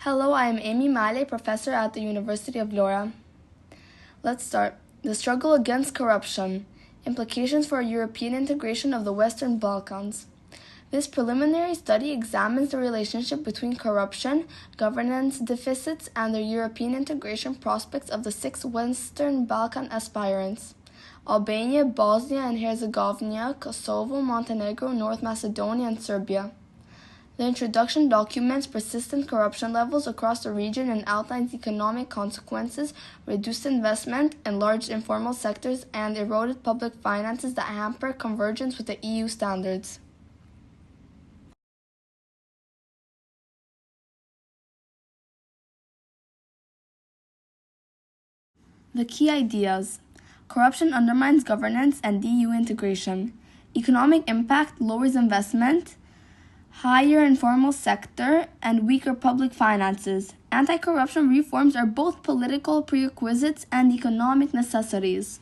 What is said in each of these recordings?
Hello, I am Emi MALAJ, professor at the University of Lora. Let's start. The struggle against corruption. Implications for European integration of the Western Balkans. This preliminary study examines the relationship between corruption, governance deficits, and the European integration prospects of the 6 Western Balkan aspirants: Albania, Bosnia and Herzegovina, Kosovo, Montenegro, North Macedonia, and Serbia. The introduction documents persistent corruption levels across the region and outlines economic consequences, reduced investment, enlarged informal sectors, and eroded public finances that hamper convergence with the EU standards. The key ideas: corruption undermines governance and EU integration. Economic impact lowers investment, higher informal sector, and weaker public finances. Anti-corruption reforms are both political prerequisites and economic necessities.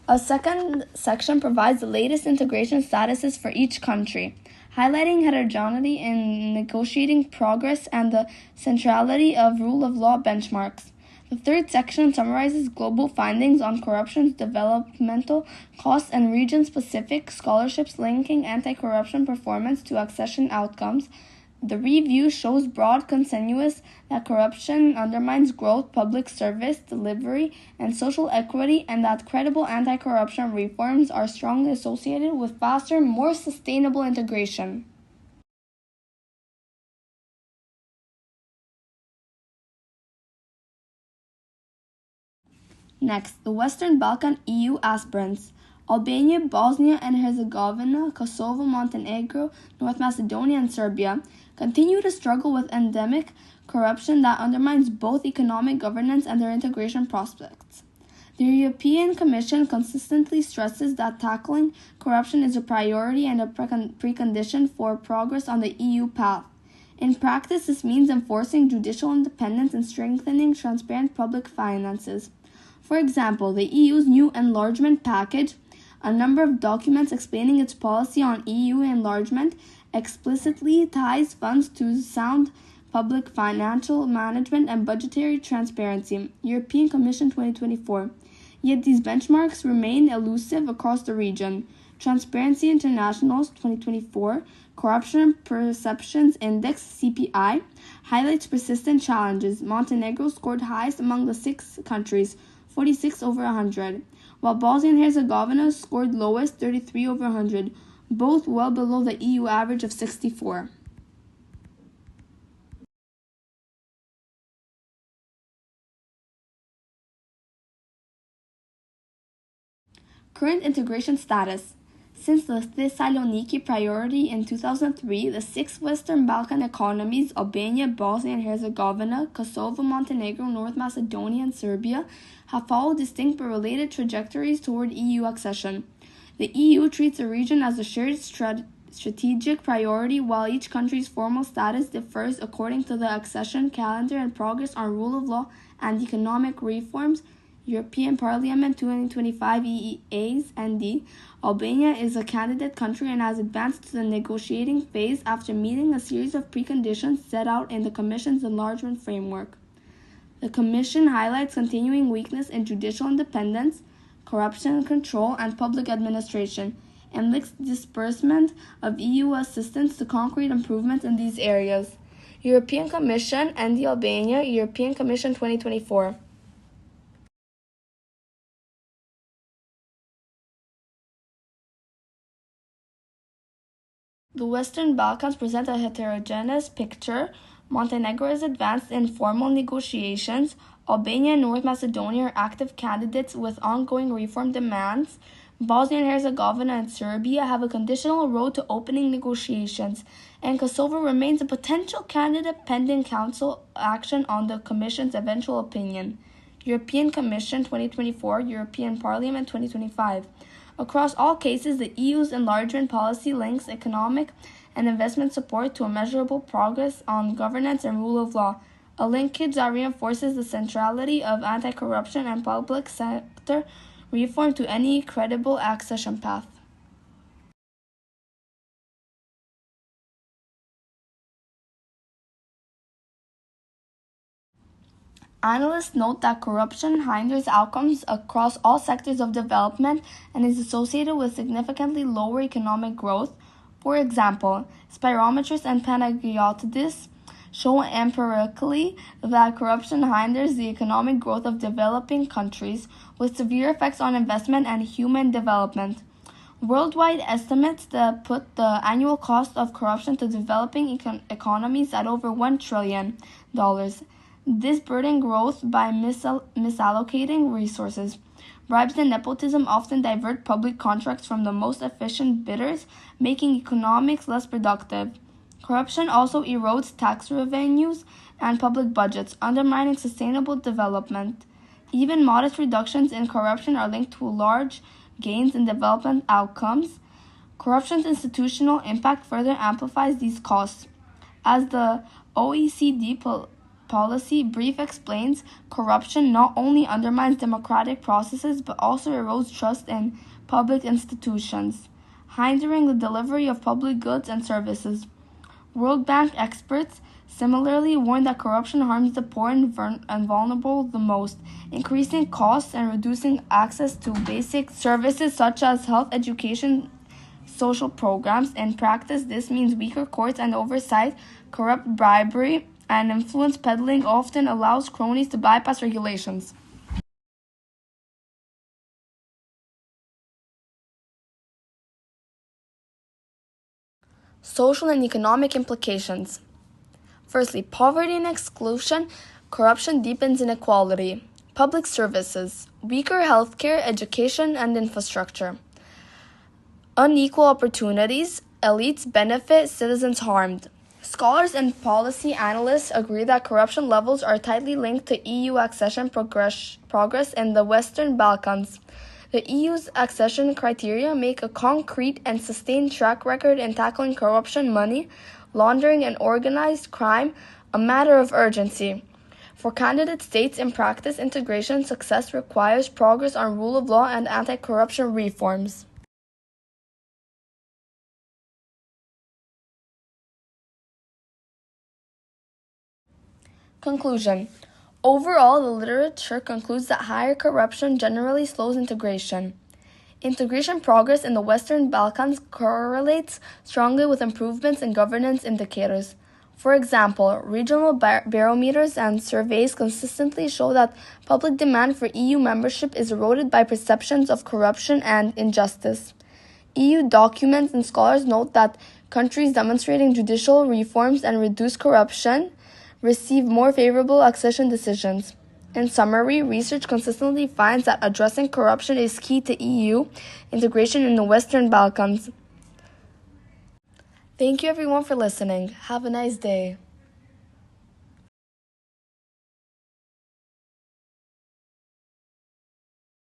A second section provides the latest integration statuses for each country, highlighting heterogeneity in negotiating progress and the centrality of rule of law benchmarks. The third section summarizes global findings on corruption's developmental costs and region-specific scholarships linking anti-corruption performance to accession outcomes. The review shows broad consensus that corruption undermines growth, public service delivery, and social equity, and that credible anti-corruption reforms are strongly associated with faster, more sustainable integration. Next, the Western Balkan EU aspirants: Albania, Bosnia and Herzegovina, Kosovo, Montenegro, North Macedonia, and Serbia continue to struggle with endemic corruption that undermines both economic governance and their integration prospects. The European Commission consistently stresses that tackling corruption is a priority and a precondition for progress on the EU path. In practice, this means enforcing judicial independence and strengthening transparent public finances. For example, the EU's new enlargement package, a number of documents explaining its policy on EU enlargement, explicitly ties funds to sound public financial management and budgetary transparency. European Commission 2024. Yet these benchmarks remain elusive across the region. Transparency International's 2024 Corruption Perceptions Index (CPI) highlights persistent challenges. Montenegro scored highest among the 6 countries, 46 over 100, while Bosnia and Herzegovina scored lowest, 33 over 100, both well below the EU average of 64. Current integration status. Since the Thessaloniki priority in 2003, the 6 Western Balkan economies, Albania, Bosnia and Herzegovina, Kosovo, Montenegro, North Macedonia, and Serbia, have followed distinct but related trajectories toward EU accession. The EU treats the region as a shared strategic priority, while each country's formal status differs according to the accession calendar and progress on rule of law and economic reforms. European Parliament 2025 EEAs ND. Albania is a candidate country and has advanced to the negotiating phase after meeting a series of preconditions set out in the Commission's enlargement framework. The Commission highlights continuing weakness in judicial independence, corruption control, and public administration, and links disbursement of EU assistance to concrete improvements in these areas. European Commission ND Albania, European Commission 2024. The Western Balkans present a heterogeneous picture. Montenegro is advanced in formal negotiations. Albania and North Macedonia are active candidates with ongoing reform demands. Bosnia and Herzegovina and Serbia have a conditional road to opening negotiations, and Kosovo remains a potential candidate pending Council action on the Commission's eventual opinion. European Commission 2024, European Parliament 2025. Across all cases, the EU's enlargement policy links economic and investment support to a measurable progress on governance and rule of law, a linkage that reinforces the centrality of anti-corruption and public sector reform to any credible accession path. Analysts note that corruption hinders outcomes across all sectors of development and is associated with significantly lower economic growth. For example, spirometrists and panagiotists show empirically that corruption hinders the economic growth of developing countries, with severe effects on investment and human development. Worldwide estimates that put the annual cost of corruption to developing economies at over $1 trillion. This burden growth by misallocating resources. Bribes and nepotism often divert public contracts from the most efficient bidders, making economics less productive. Corruption also erodes tax revenues and public budgets, undermining sustainable development. Even modest reductions in corruption are linked to large gains in development outcomes. Corruption's institutional impact further amplifies these costs. As the OECD policy brief explains, corruption not only undermines democratic processes but also erodes trust in public institutions, hindering the delivery of public goods and services. World Bank experts similarly warn that corruption harms the poor and vulnerable the most, increasing costs and reducing access to basic services such as health, education, social programs. In practice, this means weaker courts and oversight. Corrupt bribery and influence peddling often allows cronies to bypass regulations. Social and economic implications. Firstly, poverty and exclusion. Corruption deepens inequality. Public services. Weaker healthcare, education, and infrastructure. Unequal opportunities. Elites benefit, citizens harmed. Scholars and policy analysts agree that corruption levels are tightly linked to EU accession progress in the Western Balkans. The EU's accession criteria make a concrete and sustained track record in tackling corruption, money laundering, and organized crime a matter of urgency. For candidate states, in practice, integration success requires progress on rule of law and anti-corruption reforms. Conclusion. Overall, the literature concludes that higher corruption generally slows integration. Integration progress in the Western Balkans correlates strongly with improvements in governance indicators. For example, regional barometers and surveys consistently show that public demand for EU membership is eroded by perceptions of corruption and injustice. EU documents and scholars note that countries demonstrating judicial reforms and reduced corruption receive more favorable accession decisions. In summary, research consistently finds that addressing corruption is key to EU integration in the Western Balkans. Thank you everyone for listening. Have a nice day.